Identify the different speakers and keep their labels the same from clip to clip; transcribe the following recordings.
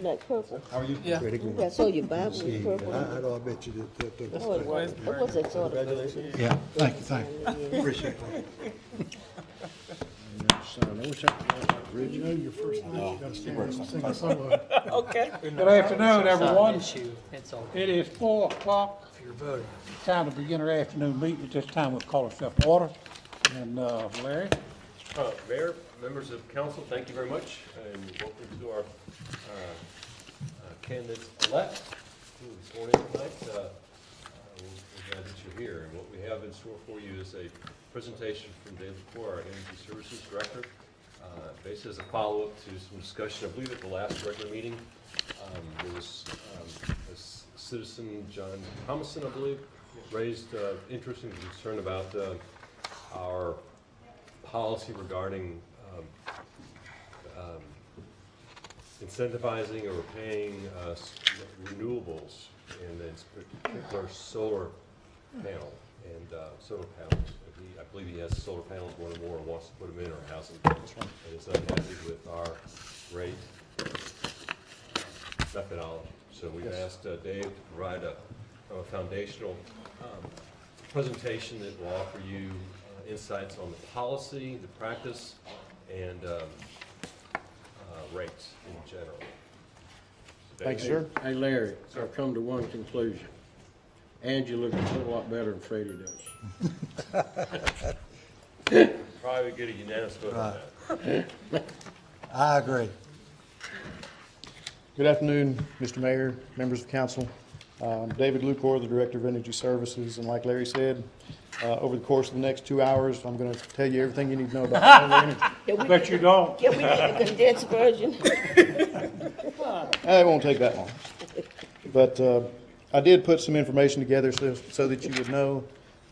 Speaker 1: like purple.
Speaker 2: How are you?
Speaker 3: Yeah.
Speaker 2: Pretty good.
Speaker 1: I saw your Bible was
Speaker 2: See,
Speaker 1: purple.
Speaker 2: I know, I bet you did.
Speaker 1: No, it wasn't. It wasn't sort of.
Speaker 2: Congratulations.
Speaker 4: Yeah, thank you.
Speaker 2: Appreciate it. I wish I could read you.
Speaker 5: Your first night, you gotta stand and sing a solo.
Speaker 3: Okay.
Speaker 4: Good afternoon, everyone.
Speaker 6: Issue. It's all
Speaker 4: It is 4 o'clock.
Speaker 6: if you're voting.
Speaker 4: Time to begin our afternoon meeting. At this time, we'll call ourselves to order. And Larry?
Speaker 7: Mayor, members of council, thank you very much, and welcome to our candidates-elect who are sworn in tonight. We're glad that you're here, and what we have in store for you is a presentation from David Core, our Energy Services Director. Basically as a follow-up to some discussion, I believe at the last regular meeting, there was a citizen, John Thomason, I believe, raised interest and concern about our policy regarding incentivizing or paying renewables, and in particular solar panel and solar panels. I believe he has solar panels, one or more, and wants to put them in or house them. And is unhappy with our rate methodology. So we've asked Dave to provide a foundational presentation that will offer you insights on the policy, the practice, and rates in general.
Speaker 8: Thanks, sir. Hey, Larry, I've come to one conclusion. Angie looks a whole lot better than Freddie does.
Speaker 7: Probably get a unanimous vote on that.
Speaker 4: I agree.
Speaker 5: Good afternoon, Mr. Mayor, members of council. David Lucor, the Director of Energy Services, and like Larry said, over the course of the next 2 hours, I'm going to tell you everything you need to know about solar energy.
Speaker 4: Bet you don't.
Speaker 1: Can we get the condensed version?
Speaker 5: It won't take that long. But I did put some information together so that you would know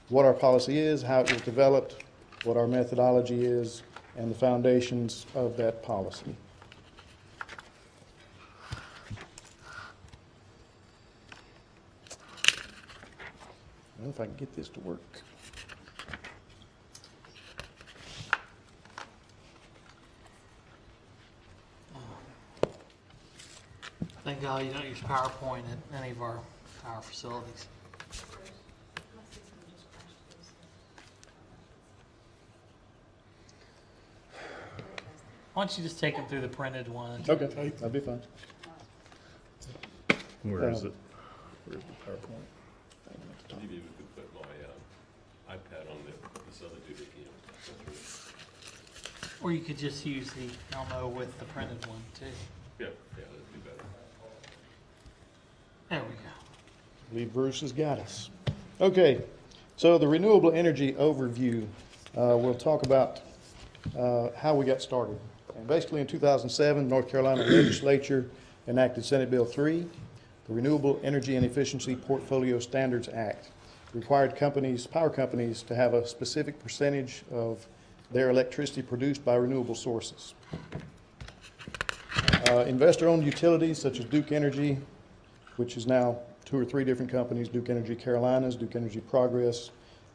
Speaker 5: what our policy is, how it was developed, what our methodology is, and the foundations of that policy. Well, if I can get this to work.
Speaker 6: Thank God you don't use PowerPoint at any of our facilities. Why don't you just take them through the printed one?
Speaker 5: Okay, that'd be fine.
Speaker 2: Where is it? Where's the PowerPoint?
Speaker 7: Maybe we could put my iPad on this other dude if you know.
Speaker 6: Or you could just use the Elmo with the printed one too.
Speaker 7: Yeah, that'd be better.
Speaker 6: There we go.
Speaker 5: I believe Bruce has got us. Okay, so the renewable energy overview, we'll talk about how we got started. And basically in 2007, North Carolina legislature enacted Senate Bill 3, the Renewable Energy and Efficiency Portfolio Standards Act. Required companies, power companies, to have a specific percentage of their electricity produced by renewable sources. Investor-owned utilities such as Duke Energy, which is now 2 or 3 different companies, Duke Energy Carolinas, Duke Energy Progress,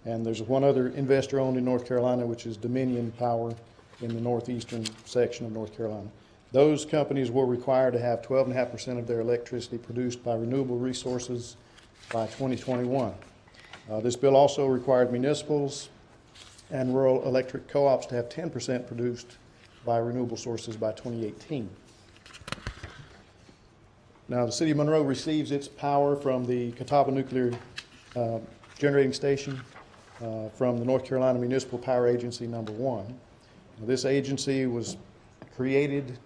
Speaker 5: and there's one other investor-owned in North Carolina, which is Dominion Power in the northeastern section of North Carolina. Those companies were required to have 12.5% of their electricity produced by renewable resources by 2021. This bill also required municipals and rural electric co-ops to have 10% produced by renewable sources by 2018. Now, the city of Monroe receives its power from the Catawba Nuclear Generating Station from the North Carolina Municipal Power Agency number 1. This agency was created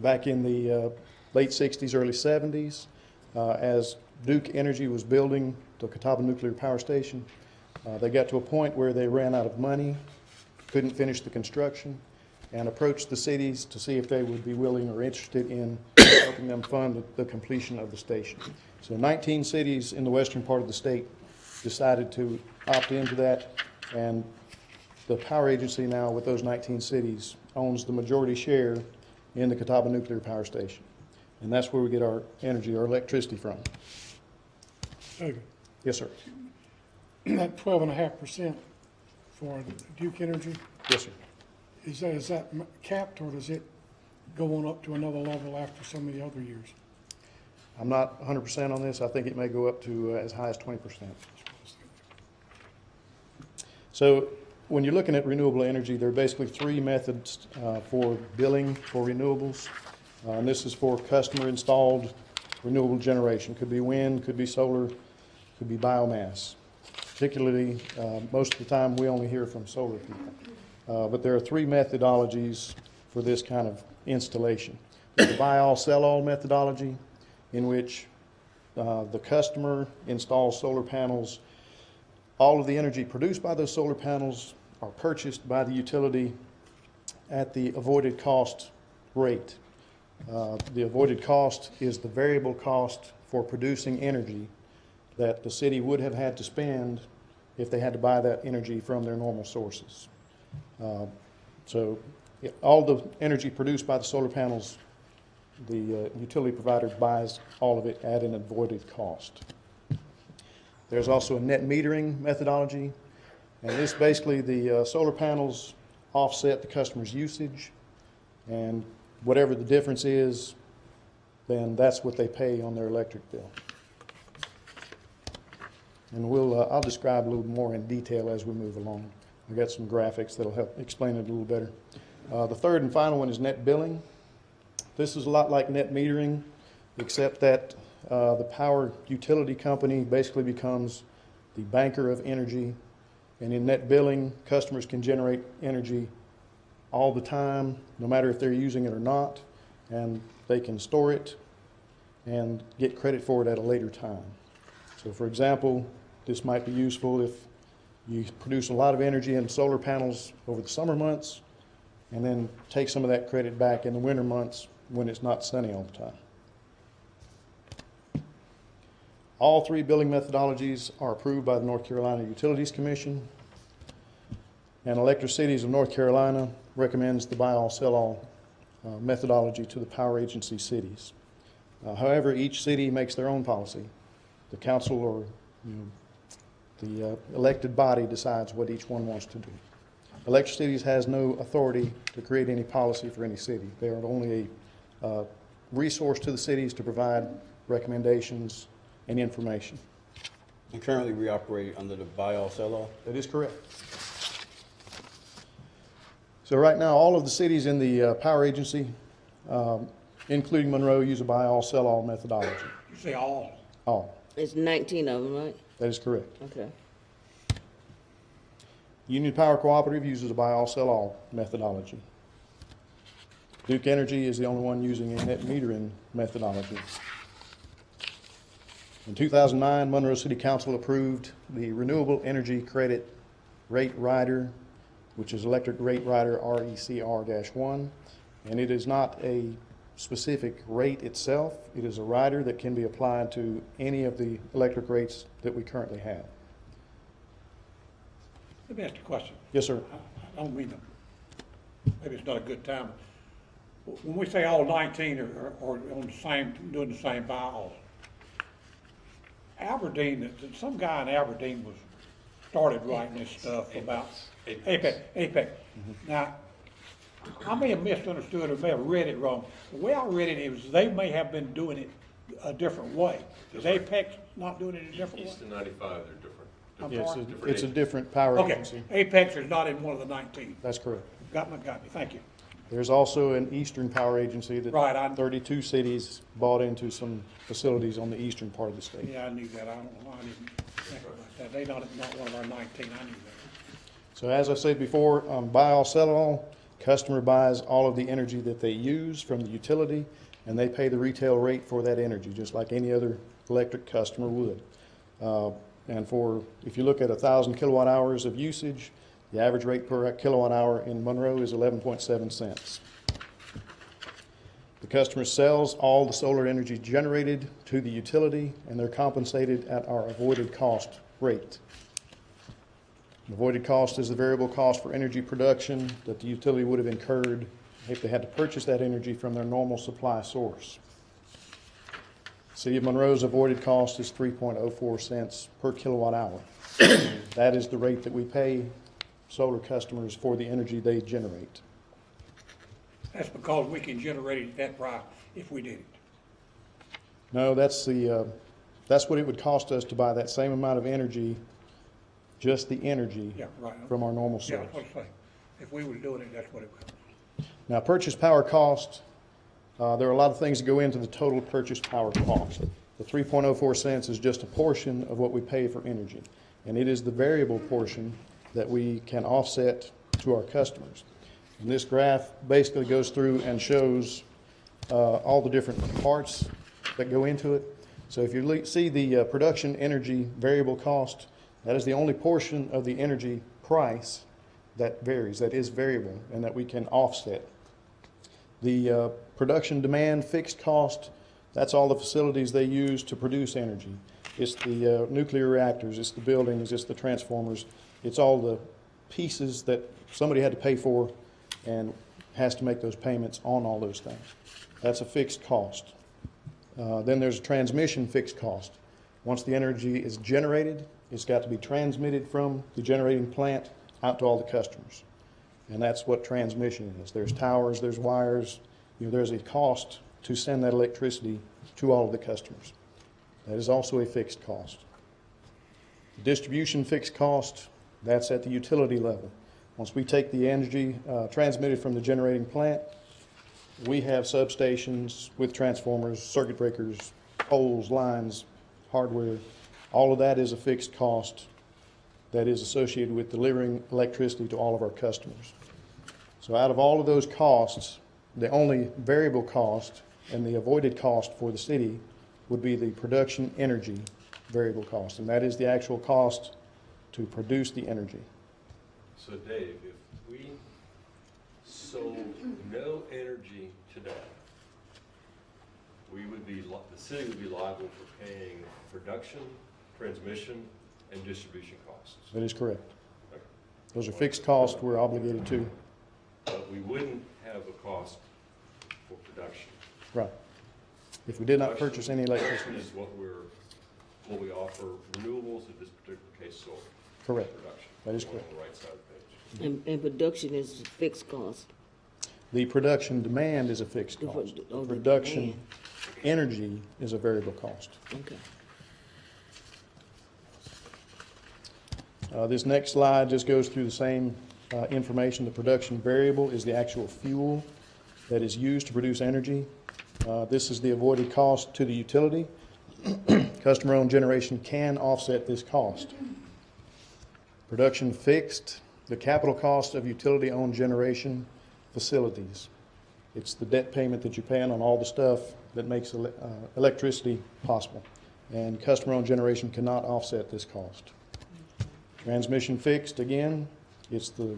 Speaker 5: back in the late 60s, early 70s, as Duke Energy was building the Catawba Nuclear Power Station. They got to a point where they ran out of money, couldn't finish the construction, and approached the cities to see if they would be willing or interested in helping them fund the completion of the station. So 19 cities in the western part of the state decided to opt into that, and the power agency now with those 19 cities owns the majority share in the Catawba Nuclear Power Station. And that's where we get our energy, our electricity from.
Speaker 9: David,
Speaker 5: Yes, sir.
Speaker 9: that 12.5% for Duke Energy,
Speaker 5: Yes, sir.
Speaker 9: is that capped or does it go on up to another level after some of the other years?
Speaker 5: I'm not 100% on this. I think it may go up to as high as 20%. So when you're looking at renewable energy, there are basically three methods for billing for renewables. And this is for customer-installed renewable generation. Could be wind, could be solar, could be biomass. Particularly, most of the time, we only hear from solar people. But there are three methodologies for this kind of installation. There's the buy-all, sell-all methodology, in which the customer installs solar panels. All of the energy produced by those solar panels are purchased by the utility at the avoided cost rate. The avoided cost is the variable cost for producing energy that the city would have had to spend if they had to buy that energy from their normal sources. So all the energy produced by the solar panels, the utility provider buys all of it at an avoided cost. There's also a net metering methodology, and this basically, the solar panels offset the customer's usage, and whatever the difference is, then that's what they pay on their electric bill. And I'll describe a little more in detail as we move along. I've got some graphics that'll help explain it a little better. The third and final one is net billing. This is a lot like net metering, except that the power utility company basically becomes the banker of energy. And in net billing, customers can generate energy all the time, no matter if they're using it or not, and they can store it and get credit for it at a later time. So for example, this might be useful if you produce a lot of energy in solar panels over the summer months, and then take some of that credit back in the winter months when it's not sunny all the time. All three billing methodologies are approved by the North Carolina Utilities Commission, and Electric Cities of North Carolina recommends the buy-all, sell-all methodology to the power agency cities. However, each city makes their own policy. The council or the elected body decides what each one wants to do. Electric Cities has no authority to create any policy for any city. They are only a resource to the cities to provide recommendations and information.
Speaker 3: And currently we operate under the buy-all, sell-all?
Speaker 5: That is correct. So right now, all of the cities in the power agency, including Monroe, use a buy-all, sell-all methodology.
Speaker 4: You say all.
Speaker 5: All.
Speaker 1: It's 19 of them, right?
Speaker 5: That is correct.
Speaker 1: Okay.
Speaker 5: Union Power Cooperative uses a buy-all, sell-all methodology. Duke Energy is the only one using a net metering methodology. In 2009, Monroe City Council approved the Renewable Energy Credit Rate Rider, which is Electric Rate Rider RECR-1, and it is not a specific rate itself. It is a rider that can be applied to any of the electric rates that we currently have.
Speaker 4: Let me ask you a question.
Speaker 5: Yes, sir.
Speaker 4: I don't mean to, maybe it's not a good time. When we say all 19 are on the same, doing the same buy-all, Aberdeen, some guy in Aberdeen started writing this stuff about APEC. Now, I may have misunderstood or may have read it wrong. The way I read it is they may have been doing it a different way. Is APEC not doing it a different way?
Speaker 7: East and 95, they're different.
Speaker 4: I'm
Speaker 5: Yes,
Speaker 4: sorry?
Speaker 5: it's a different power
Speaker 4: Okay,
Speaker 5: agency.
Speaker 4: APEX is not in one of the 19.
Speaker 5: That's correct.
Speaker 4: Got me, thank you.
Speaker 5: There's also an eastern power agency that
Speaker 4: Right,
Speaker 5: 32 cities bought into some facilities on the eastern part of the state.
Speaker 4: Yeah, I knew that. I don't know why I didn't think about that. They not one of our 19, I knew that.
Speaker 5: So as I said before, buy all, sell all, customer buys all of the energy that they use from the utility, and they pay the retail rate for that energy, just like any other electric customer would. And if you look at 1,000 kilowatt hours of usage, the average rate per kilowatt hour in Monroe is 11.7 cents. The customer sells all the solar energy generated to the utility, and they're compensated at our avoided cost rate. The avoided cost is the variable cost for energy production that the utility would have incurred if they had to purchase that energy from their normal supply source. City of Monroe's avoided cost is 3.04 cents per kilowatt hour. That is the rate that we pay solar customers for the energy they generate.
Speaker 4: That's because we can generate it at that price if we did it.
Speaker 5: No, that's what it would cost us to buy that same amount of energy, just the energy
Speaker 4: Yeah, right.
Speaker 5: from our normal
Speaker 4: Yeah,
Speaker 5: source.
Speaker 4: that's what I'm saying. If we was doing it, that's what it would cost.
Speaker 5: Now, purchase power cost, there are a lot of things that go into the total purchase power cost. The 3.04 cents is just a portion of what we pay for energy, and it is the variable portion that we can offset to our customers. And this graph basically goes through and shows all the different parts that go into it. So if you see the production energy variable cost, that is the only portion of the energy price that varies, that is variable, and that we can offset. The production demand fixed cost, that's all the facilities they use to produce energy. It's the nuclear reactors, it's the buildings, it's the transformers, it's all the pieces that somebody had to pay for and has to make those payments on all those things. That's a fixed cost. Then there's a transmission fixed cost. Once the energy is generated, it's got to be transmitted from the generating plant out to all the customers. And that's what transmission is. There's towers, there's wires, there's a cost to send that electricity to all of the customers. That is also a fixed cost. Distribution fixed cost, that's at the utility level. Once we take the energy transmitted from the generating plant, we have substations with transformers, circuit breakers, poles, lines, hardware. All of that is a fixed cost that is associated with delivering electricity to all of our customers. So out of all of those costs, the only variable cost and the avoided cost for the city would be the production energy variable cost, and that is the actual cost to produce the energy.
Speaker 7: So Dave, if we sold no energy today, we would be, the city would be liable for paying production, transmission, and distribution costs.
Speaker 5: That is correct.
Speaker 7: Okay.
Speaker 5: Those are fixed costs we're obligated to.
Speaker 7: But we wouldn't have a cost for production.
Speaker 5: Right. If we did not purchase any electricity.
Speaker 7: Is what we offer renewables, in this particular case, solar.
Speaker 5: Correct.
Speaker 7: Production.
Speaker 5: That is
Speaker 7: On
Speaker 5: correct.
Speaker 7: the right side of the page.
Speaker 1: And production is fixed cost.
Speaker 5: The production demand is a fixed
Speaker 1: The pro-
Speaker 5: cost.
Speaker 1: oh, the
Speaker 5: Production
Speaker 1: demand.
Speaker 5: energy is a variable cost.
Speaker 1: Okay.
Speaker 5: This next slide just goes through the same information. The production variable is the actual fuel that is used to produce energy. This is the avoided cost to the utility. Customer-owned generation can offset this cost. Production fixed, the capital cost of utility-owned generation facilities. It's the debt payment that you're paying on all the stuff that makes electricity possible. And customer-owned generation cannot offset this cost. Transmission fixed, again, it's the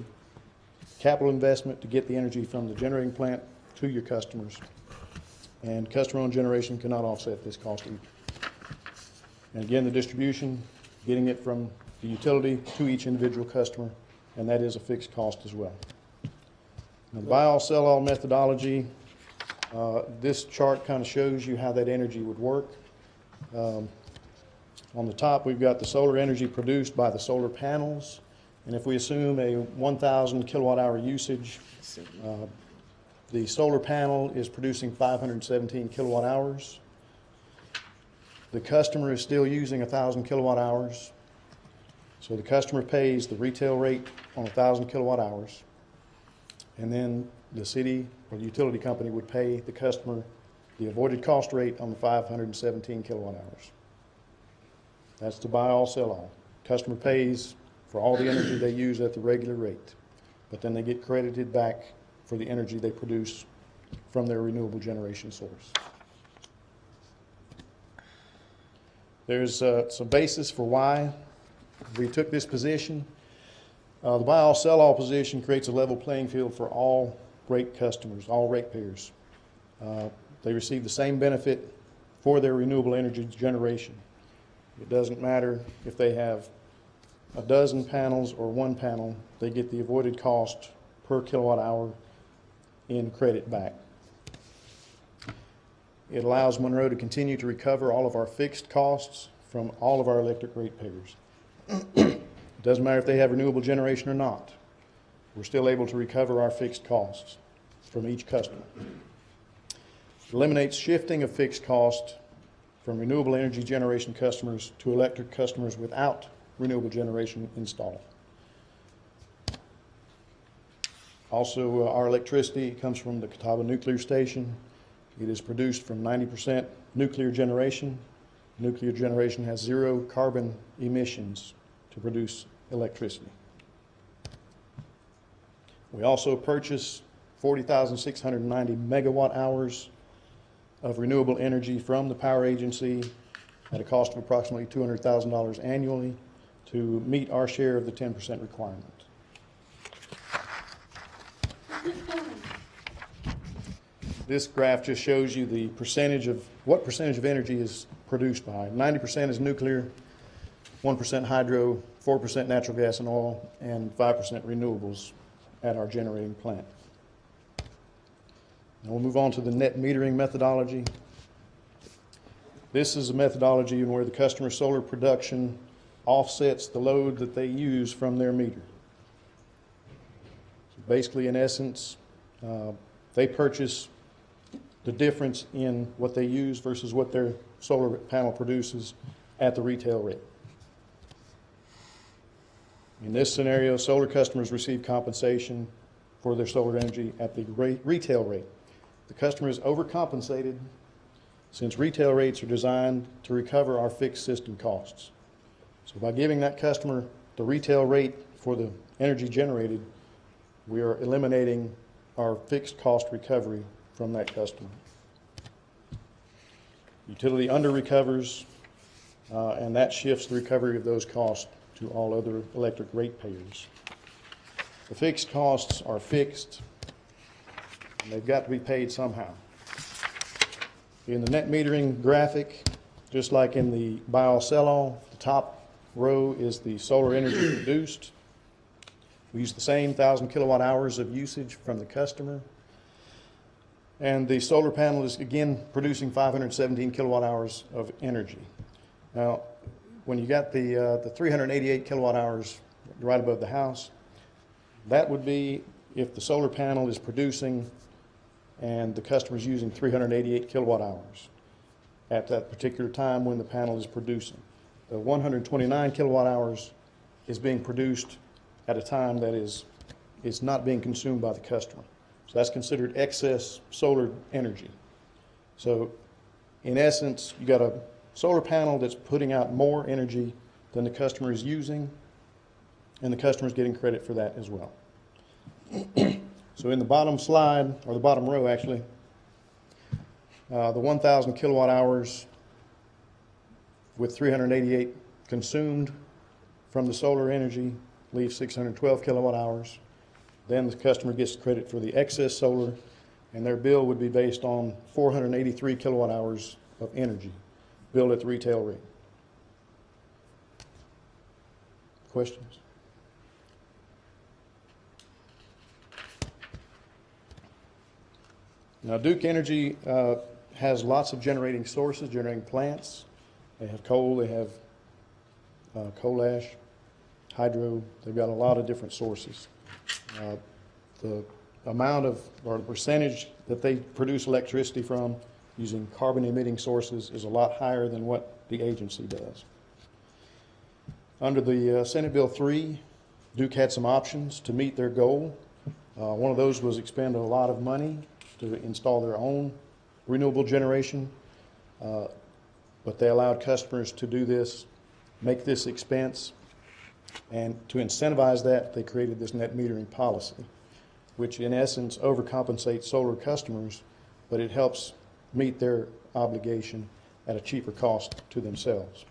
Speaker 5: capital investment to get the energy from the generating plant to your customers. And customer-owned generation cannot offset this cost either. And again, the distribution, getting it from the utility to each individual customer, and that is a fixed cost as well. Now, the buy-all, sell-all methodology, this chart kind of shows you how that energy would work. On the top, we've got the solar energy produced by the solar panels, and if we assume a 1,000 kilowatt hour usage, the solar panel is producing 517 kilowatt hours. The customer is still using 1,000 kilowatt hours. So the customer pays the retail rate on 1,000 kilowatt hours. And then the city or the utility company would pay the customer the avoided cost rate on the 517 kilowatt hours. That's the buy all, sell all. Customer pays for all the energy they use at the regular rate, but then they get credited back for the energy they produce from their renewable generation source. There's some basis for why we took this position. The buy all, sell all position creates a level playing field for all rate customers, all ratepayers. They receive the same benefit for their renewable energy generation. It doesn't matter if they have a dozen panels or one panel, they get the avoided cost per kilowatt hour in credit back. It allows Monroe to continue to recover all of our fixed costs from all of our electric ratepayers. It doesn't matter if they have renewable generation or not. We're still able to recover our fixed costs. from each customer. Eliminates shifting of fixed cost from renewable energy generation customers to electric customers without renewable generation installed. Also, our electricity comes from the Catawba Nuclear Station. It is produced from 90% nuclear generation. Nuclear generation has 0 carbon emissions to produce electricity. We also purchase 40,690 megawatt hours of renewable energy from the power agency at a cost of approximately $200,000 annually to meet our share of the 10% requirement. This graph just shows you the what percentage of energy is produced by. 90% is nuclear, 1% hydro, 4% natural gas and oil, and 5% renewables at our generating plant. Now we'll move on to the net metering methodology. This is a methodology where the customer solar production offsets the load that they use from their meter. So basically, in essence, they purchase the difference in what they use versus what their solar panel produces at the retail rate. In this scenario, solar customers receive compensation for their solar energy at the retail rate. The customer is overcompensated since retail rates are designed to recover our fixed system costs. So by giving that customer the retail rate for the energy generated, we are eliminating our fixed cost recovery from that customer. Utility under-recovers, and that shifts the recovery of those costs to all other electric ratepayers. The fixed costs are fixed, and they've got to be paid somehow. In the net metering graphic, just like in the buy-all, sell-all, the top row is the solar energy produced. We use the same 1,000 kilowatt hours of usage from the customer. And the solar panel is, again, producing 517 kilowatt hours of energy. Now, when you got the 388 kilowatt hours right above the house, that would be if the solar panel is producing and the customer is using 388 kilowatt hours at that particular time when the panel is producing. The 129 kilowatt hours is being produced at a time that is not being consumed by the customer. So that's considered excess solar energy. So in essence, you got a solar panel that's putting out more energy than the customer is using, and the customer is getting credit for that as well. So in the bottom slide, or the bottom row actually, the 1,000 kilowatt hours with 388 consumed from the solar energy leaves 612 kilowatt hours. Then the customer gets credit for the excess solar, and their bill would be based on 483 kilowatt hours of energy billed at the retail rate. Questions? Now, Duke Energy has lots of generating sources, generating plants. They have coal, they have coal ash, hydro. They've got a lot of different sources. The amount of, or the percentage that they produce electricity from using carbon emitting sources is a lot higher than what the agency does. Under the Senate Bill 3, Duke had some options to meet their goal. One of those was expend a lot of money to install their own renewable generation, but they allowed customers to do this, make this expense, and to incentivize that, they created this net metering policy, which in essence overcompensates solar customers, but it helps meet their obligation at a cheaper cost to themselves.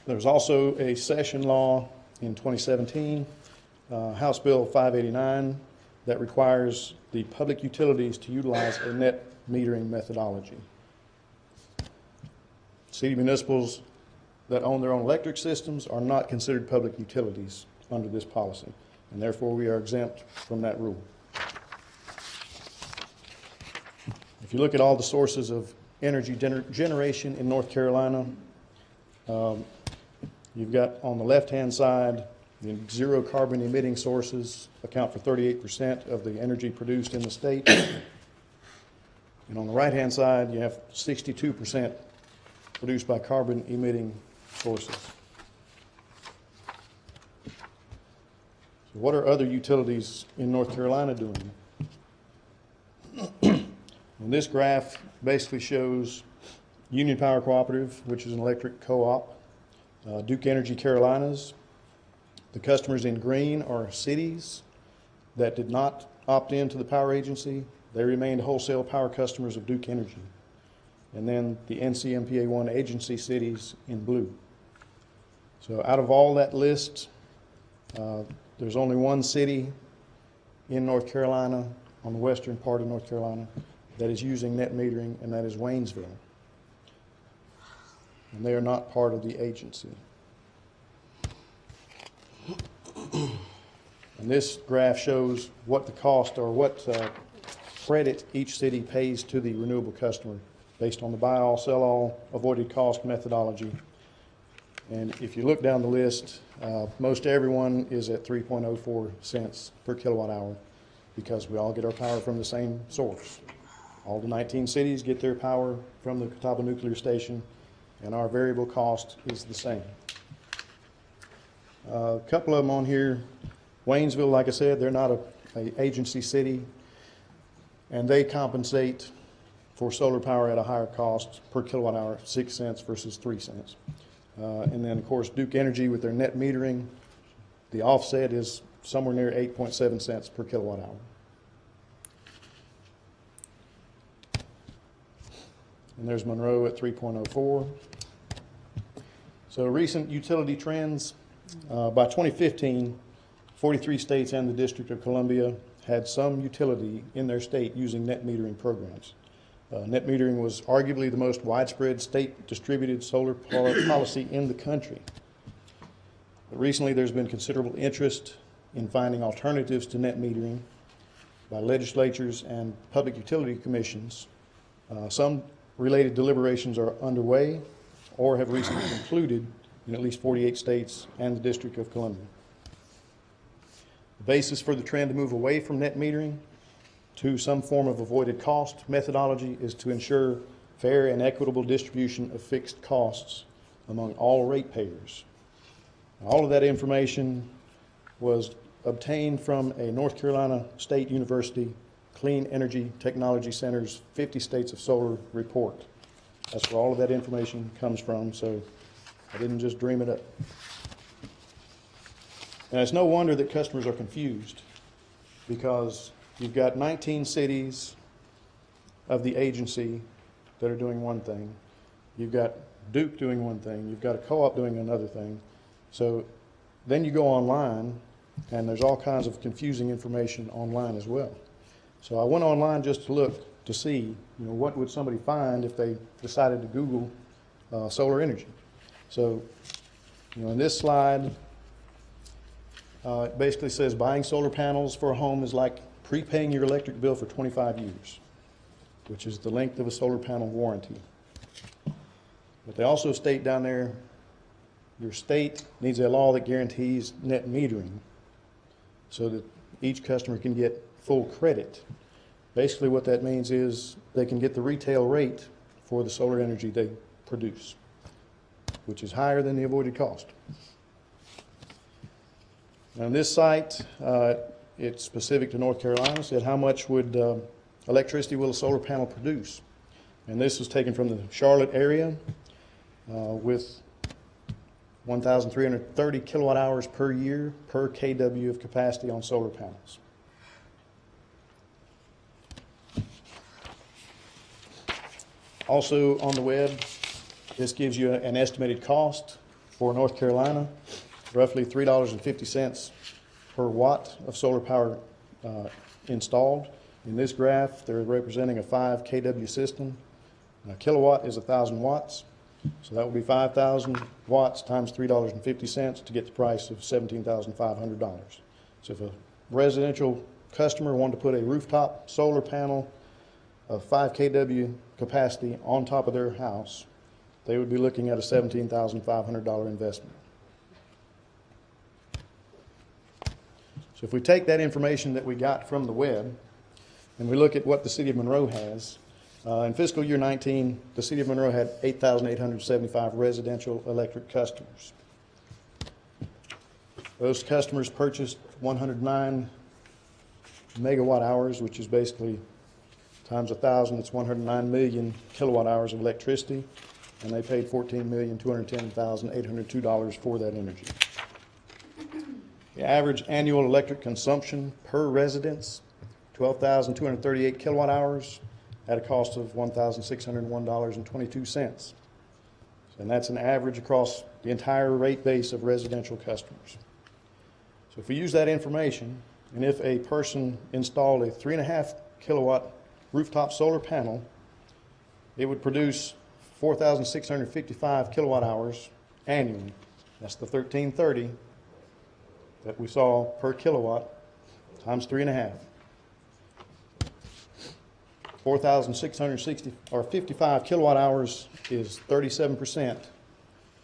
Speaker 5: There's also a session law in 2017, House Bill 589, that requires the public utilities to utilize a net metering methodology. City municipals that own their own electric systems are not considered public utilities under this policy, and therefore we are exempt from that rule. If you look at all the sources of energy generation in North Carolina, you've got on the left-hand side The zero carbon emitting sources account for 38% of the energy produced in the state. And on the right-hand side, you have 62% produced by carbon emitting sources. So what are other utilities in North Carolina doing? And this graph basically shows Union Power Cooperative, which is an electric co-op, Duke Energy Carolinas. The customers in green are cities that did not opt into the power agency. They remained wholesale power customers of Duke Energy. And then the NCMPA 1 agency cities in blue. So out of all that list, there's only one city in North Carolina, on the western part of North Carolina, that is using net metering, and that is Waynesville. And they are not part of the agency. And this graph shows what the cost or what credit each city pays to the renewable customer based on the buy all, sell all, avoided cost methodology. And if you look down the list, most everyone is at 3.04 cents per kilowatt hour because we all get our power from the same source. All the 19 cities get their power from the Catawba Nuclear Station, and our variable cost is the same. A couple of them on here. Waynesville, like I said, they're not an agency city, and they compensate for solar power at a higher cost per kilowatt hour, 6 cents versus 3 cents. And then, of course, Duke Energy with their net metering, the offset is somewhere near 8.7 cents per kilowatt hour. And there's Monroe at 3.04. So recent utility trends. By 2015, 43 states and the District of Columbia had some utility in their state using net metering programs. Net metering was arguably the most widespread state distributed solar policy in the country. But recently there's been considerable interest in finding alternatives to net metering by legislatures and public utility commissions. Some related deliberations are underway or have recently concluded in at least 48 states and the District of Columbia. The basis for the trend to move away from net metering to some form of avoided cost methodology is to ensure fair and equitable distribution of fixed costs among all ratepayers. All of that information was obtained from a North Carolina State University Clean Energy Technology Center's 50 States of Solar report. That's where all of that information comes from, so I didn't just dream it up. And it's no wonder that customers are confused, because you've got 19 cities of the agency that are doing one thing. You've got Duke doing one thing. You've got a co-op doing another thing. So then you go online, and there's all kinds of confusing information online as well. So I went online just to look to see, what would somebody find if they decided to Google solar energy. So, in this slide, it basically says buying solar panels for a home is like prepaying your electric bill for 25 years, which is the length of a solar panel warranty. But they also state down there, your state needs a law that guarantees net metering so that each customer can get full credit. Basically what that means is they can get the retail rate for the solar energy they produce, which is higher than the avoided cost. Now, on this site, it's specific to North Carolina, said how much would electricity will a solar panel produce? And this was taken from the Charlotte area with 1,330 kilowatt hours per year per kW of capacity on solar panels. Also on the web, this gives you an estimated cost for North Carolina, roughly $3.50 per watt of solar power installed. In this graph, they're representing a 5 kW system. A kilowatt is 1,000 watts, so that would be 5,000 watts times $3.50 to get the price of $17,500. So if a residential customer wanted to put a rooftop solar panel of 5 kW capacity on top of their house, they would be looking at a $17,500 investment. So if we take that information that we got from the web and we look at what the city of Monroe has, in fiscal year 19, the city of Monroe had 8,875 residential electric customers. Those customers purchased 109 megawatt hours, which is basically times 1,000, it's 109 million kilowatt hours of electricity, and they paid $14,210,802 for that energy. The average annual electric consumption per residence, 12,238 kilowatt hours, at a cost of $1,601.22. And that's an average across the entire rate base of residential customers. So if we use that information, and if a person installed a 3.5 kilowatt rooftop solar panel, it would produce 4,655 kilowatt hours annually. That's the 1330 that we saw per kilowatt times 3.5. 4,655 kilowatt hours is 37%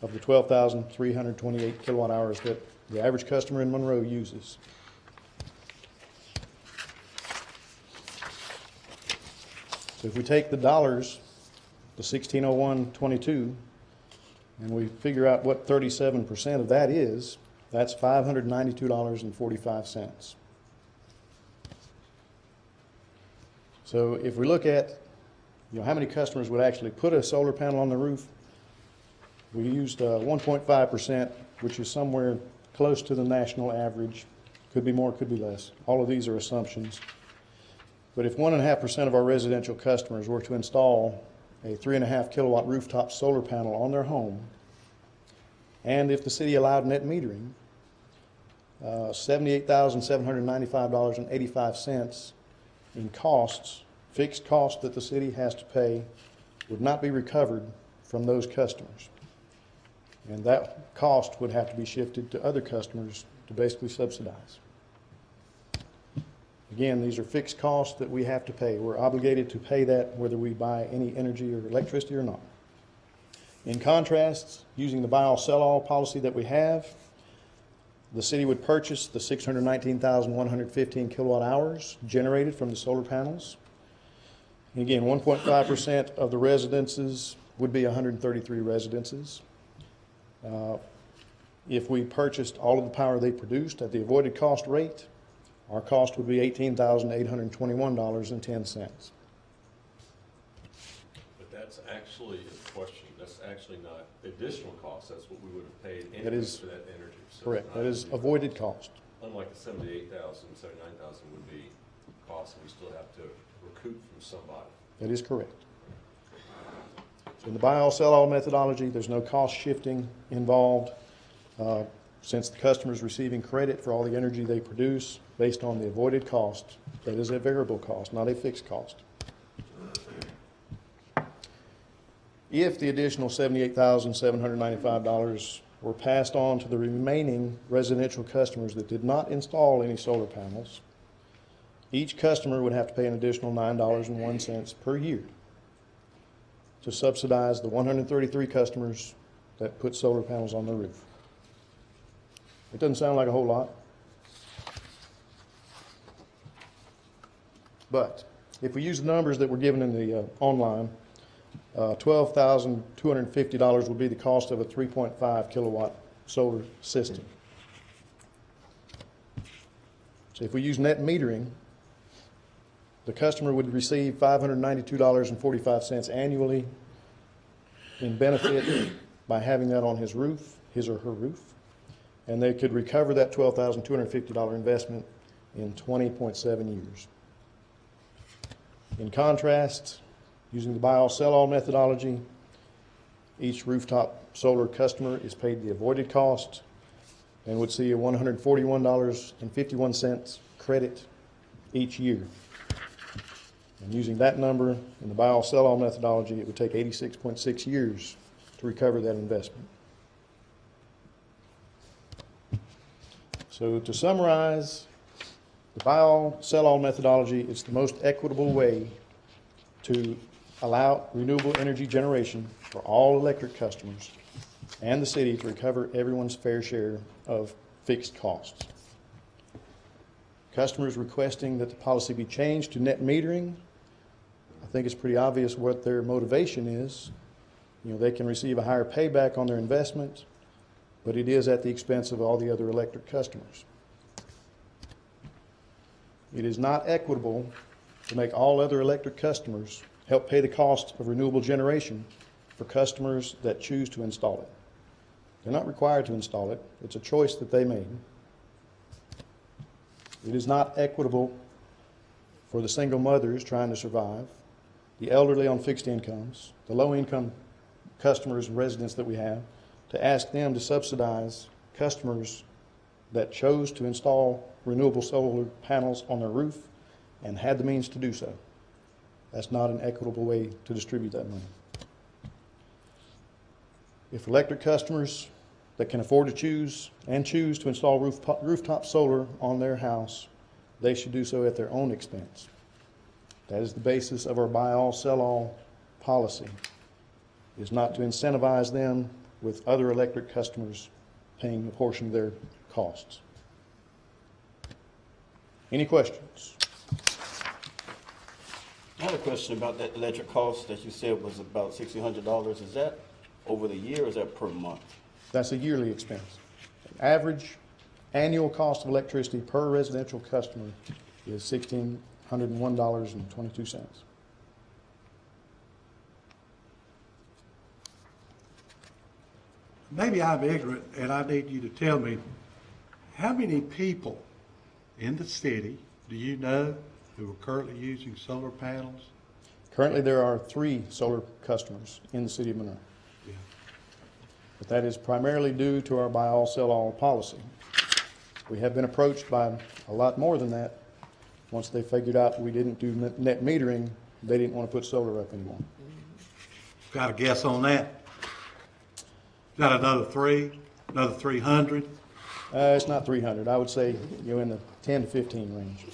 Speaker 5: of the 12,328 kilowatt hours that the average customer in Monroe uses. So if we take the dollars, the 1601.22, and we figure out what 37% of that is, that's $592.45. So if we look at, how many customers would actually put a solar panel on the roof, we used 1.5%, which is somewhere close to the national average. Could be more, could be less. All of these are assumptions. But if 1.5% of our residential customers were to install a 3.5 kilowatt rooftop solar panel on their home, and if the city allowed net metering, $78,795.85 in costs, fixed costs that the city has to pay, would not be recovered from those customers. And that cost would have to be shifted to other customers to basically subsidize. Again, these are fixed costs that we have to pay. We're obligated to pay that whether we buy any energy or electricity or not. In contrast, using the buy all sell all policy that we have, the city would purchase the 619,115 kilowatt hours generated from the solar panels. And again, 1.5% of the residences would be 133 residences. If we purchased all of the power they produced at the avoided cost rate, our cost would be $18,821.10.
Speaker 7: But that's actually a question. That's actually not additional cost. That's what we would have paid
Speaker 5: That is
Speaker 7: for that energy. So
Speaker 5: correct. That is avoided cost.
Speaker 7: Unlike the 78,000, 79,000 would be costs we still have to recoup from somebody.
Speaker 5: That is correct. So in the buy all sell all methodology, there's no cost shifting involved. Since the customer is receiving credit for all the energy they produce based on the avoided cost, that is a variable cost, not a fixed cost. If the additional $78,795 were passed on to the remaining residential customers that did not install any solar panels, each customer would have to pay an additional $9.01 per year to subsidize the 133 customers that put solar panels on their roof. It doesn't sound like a whole lot. But if we use the numbers that were given in the online, $12,250 would be the cost of a 3.5 kilowatt solar system. So if we use net metering, the customer would receive $592.45 annually in benefit by having that on his roof, his or her roof. And they could recover that $12,250 investment in 20.7 years. In contrast, using the buy all sell all methodology, each rooftop solar customer is paid the avoided cost and would see a $141.51 credit each year. And using that number in the buy all sell all methodology, it would take 86.6 years to recover that investment. So to summarize, the buy all sell all methodology is the most equitable way to allow renewable energy generation for all electric customers and the city to recover everyone's fair share of fixed costs. Customers requesting that the policy be changed to net metering, I think it's pretty obvious what their motivation is. You know, they can receive a higher payback on their investment, but it is at the expense of all the other electric customers. It is not equitable to make all other electric customers help pay the cost of renewable generation for customers that choose to install it. They're not required to install it. It's a choice that they made. It is not equitable for the single mothers trying to survive, the elderly on fixed incomes, the low-income customers and residents that we have, to ask them to subsidize customers that chose to install renewable solar panels on their roof and had the means to do so. That's not an equitable way to distribute that money. If electric customers that can afford to choose to install rooftop solar on their house, they should do so at their own expense. That is the basis of our buy all, sell all policy, is not to incentivize them with other electric customers paying a portion of their costs. Any questions?
Speaker 3: I have a question about that electric cost that you said was about $1,600. Is that over the year or is that per month?
Speaker 5: That's a yearly expense. Average annual cost of electricity per residential customer is $1,601.22.
Speaker 10: Maybe I'm ignorant, and I need you to tell me, how many people in the city do you know who are currently using solar panels?
Speaker 5: Currently, there are 3 solar customers in the city of Monroe.
Speaker 10: Yeah.
Speaker 5: But that is primarily due to our buy all, sell all policy. We have been approached by a lot more than that. Once they figured out we didn't do net metering, they didn't want to put solar up anymore.
Speaker 10: Got a guess on that? Got another 3, another 300?
Speaker 5: It's not 300. I would say, you know, in the 10 to 15 range.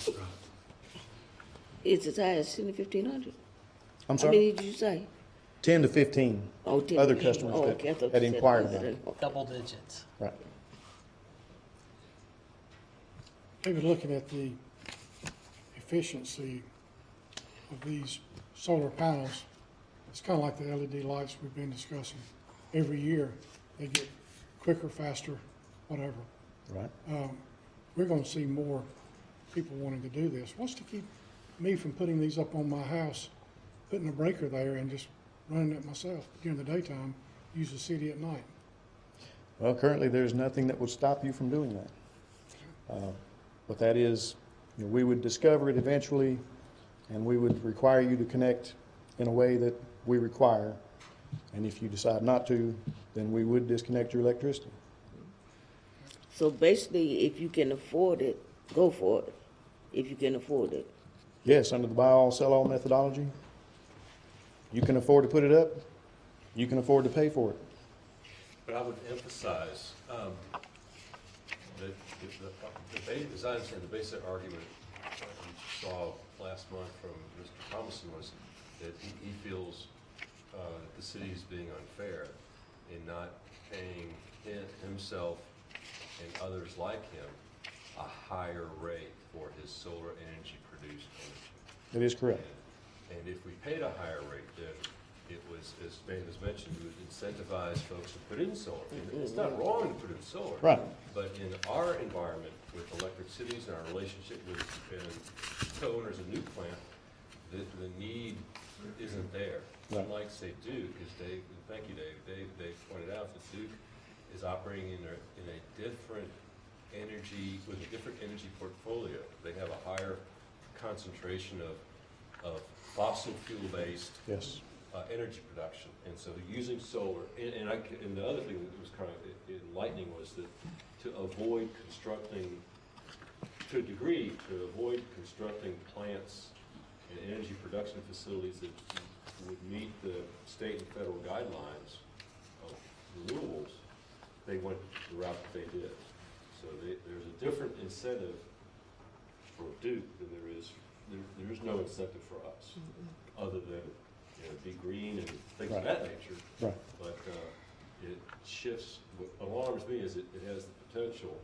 Speaker 1: It's as high as 1,500.
Speaker 5: I'm
Speaker 1: How
Speaker 5: sorry?
Speaker 1: many did you say?
Speaker 5: 10 to 15
Speaker 1: Oh, 10.
Speaker 5: other customers
Speaker 1: Oh, okay, I thought
Speaker 5: that
Speaker 1: you said
Speaker 5: inquired about
Speaker 1: 100.
Speaker 5: it.
Speaker 6: Double digits.
Speaker 5: Right.
Speaker 9: David, looking at the efficiency of these solar panels, it's kind of like the LED lights we've been discussing. Every year, they get quicker, faster, whatever.
Speaker 5: Right.
Speaker 9: We're going to see more people wanting to do this. What's to keep me from putting these up on my house, putting a breaker there and just running it myself during the daytime, use the city at night?
Speaker 5: Well, currently, there's nothing that would stop you from doing that. But that is, you know, we would discover it eventually, and we would require you to connect in a way that we require. And if you decide not to, then we would disconnect your electricity.
Speaker 1: So basically, if you can afford it, go for it. If you can afford it.
Speaker 5: Yes, under the buy all, sell all methodology, you can afford to put it up, you can afford to pay for it.
Speaker 7: But I would emphasize that as I understand, the basic argument we saw last month from Mr. Thomason was that he feels that the city is being unfair in not paying himself and others like him a higher rate for his solar energy produced energy.
Speaker 5: That is correct.
Speaker 7: And if we paid a higher rate, then it was, as mentioned, we would incentivize folks to put in solar. It's not wrong to put in solar.
Speaker 5: Right.
Speaker 7: But in our environment with electric cities and our relationship with co-owners of new plant, the need isn't there.
Speaker 5: Right.
Speaker 7: Unlike, say, Duke, as Dave, thank you, Dave, they pointed out that Duke is operating in a different energy, with a different energy portfolio. They have a higher concentration of fossil fuel-based
Speaker 5: Yes.
Speaker 7: energy production, and so using solar, and the other thing that was kind of enlightening was that to avoid constructing, to a degree, to avoid constructing plants and energy production facilities that would meet the state and federal guidelines of renewables, they went the route that they did. So there's a different incentive for Duke than there is no incentive for us, other than, you know, be green and things of that nature.
Speaker 5: Right.
Speaker 7: But it shifts. What alarms me is it has the potential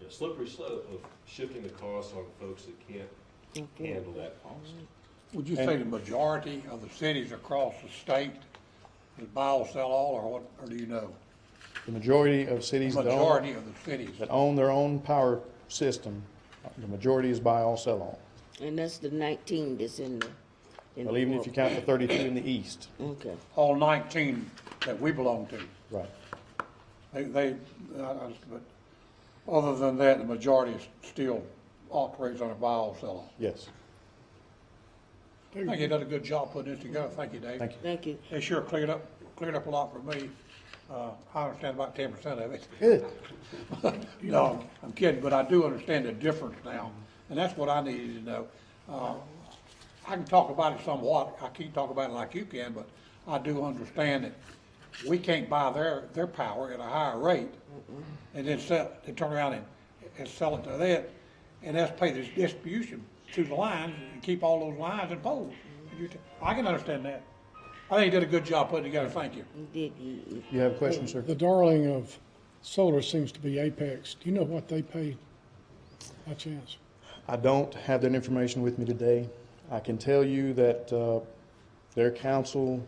Speaker 7: slippery slope of shifting the cost on folks that can't handle that cost.
Speaker 4: Would you say the majority of the cities across the state is buy all, sell all, or what, or do you know?
Speaker 5: The majority of
Speaker 4: The
Speaker 5: cities
Speaker 4: majority of the cities.
Speaker 5: that own their own power system, the majority is buy all, sell all.
Speaker 1: And that's the 19 that's in the.
Speaker 5: Well, even if you count the 32 in the east.
Speaker 1: Okay.
Speaker 4: All 19 that we belong to.
Speaker 5: Right.
Speaker 4: But other than that, the majority still operates on a buy all, sell all.
Speaker 5: Yes.
Speaker 4: I think you done a good job putting this together. Thank you, Dave.
Speaker 5: Thank you.
Speaker 1: Thank you.
Speaker 4: It sure cleared up a lot for me. I understand about 10% of it.
Speaker 5: Good.
Speaker 4: No, I'm kidding, but I do understand the difference now, and that's what I needed to know. I can talk about it somewhat, I can't talk about it like you can, but I do understand that we can't buy their power at a higher rate, and then turn around and sell it to them, and that's pay the distribution to the lines, and keep all those lines and poles. I can understand that. I think you did a good job putting it together, thank you.
Speaker 1: You did.
Speaker 5: You have a question, sir?
Speaker 9: The darling of solar seems to be Apex. Do you know what they pay by chance?
Speaker 5: I don't have that information with me today. I can tell you that their council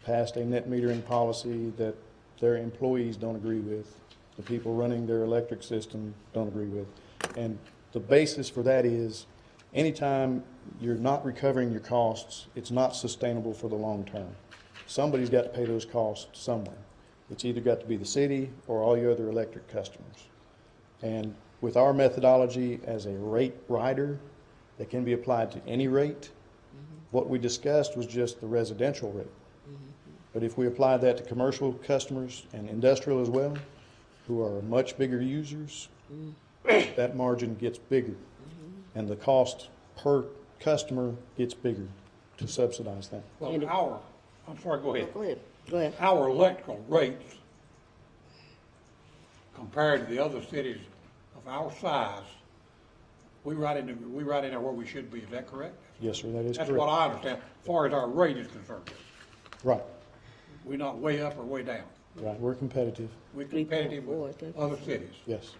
Speaker 5: passed a net metering policy that their employees don't agree with. The people running their electric system don't agree with. And the basis for that is anytime you're not recovering your costs, it's not sustainable for the long term. Somebody's got to pay those costs somewhere. It's either got to be the city or all your other electric customers. And with our methodology as a rate rider that can be applied to any rate, what we discussed was just the residential rate. But if we apply that to commercial customers and industrial as well, who are much bigger users, that margin gets bigger. And the cost per customer gets bigger to subsidize that.
Speaker 4: Well, I'm sorry, go ahead.
Speaker 1: Go ahead. Go ahead.
Speaker 4: Our electrical rates compared to the other cities of our size, we right in there where we should be, is that correct?
Speaker 5: Yes, sir, that is
Speaker 4: That's
Speaker 5: correct.
Speaker 4: what I understand, as far as our rate is concerned.
Speaker 5: Right,
Speaker 4: We're not way up or way down.
Speaker 5: right, we're competitive,
Speaker 4: We're competitive
Speaker 1: 3.4, I
Speaker 4: with
Speaker 1: think.
Speaker 4: other cities.
Speaker 5: yes.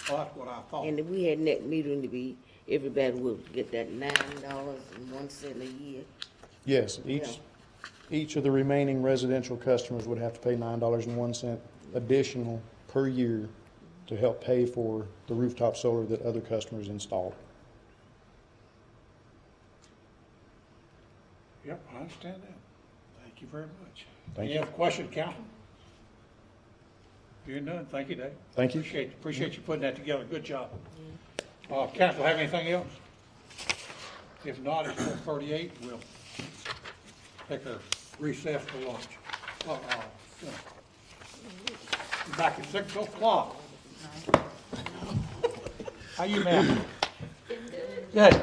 Speaker 4: Well, that's what I thought.
Speaker 1: And if we had net metering to be, everybody would get that $9.01 a year.
Speaker 5: Yes, each of the remaining residential customers would have to pay $9.01 additional per year to help pay for the rooftop solar that other customers installed.
Speaker 4: Yep, I understand that. Thank you very much.
Speaker 5: Thank
Speaker 4: Any
Speaker 5: you.
Speaker 4: other questions, Council? You're none. Thank you, Dave.
Speaker 5: Thank you.
Speaker 4: Appreciate you putting that together. Good job. Council, have anything else? If not, it's 4:38. We'll take a recess for lunch. Be back at 6 o'clock. How you, ma'am? Good.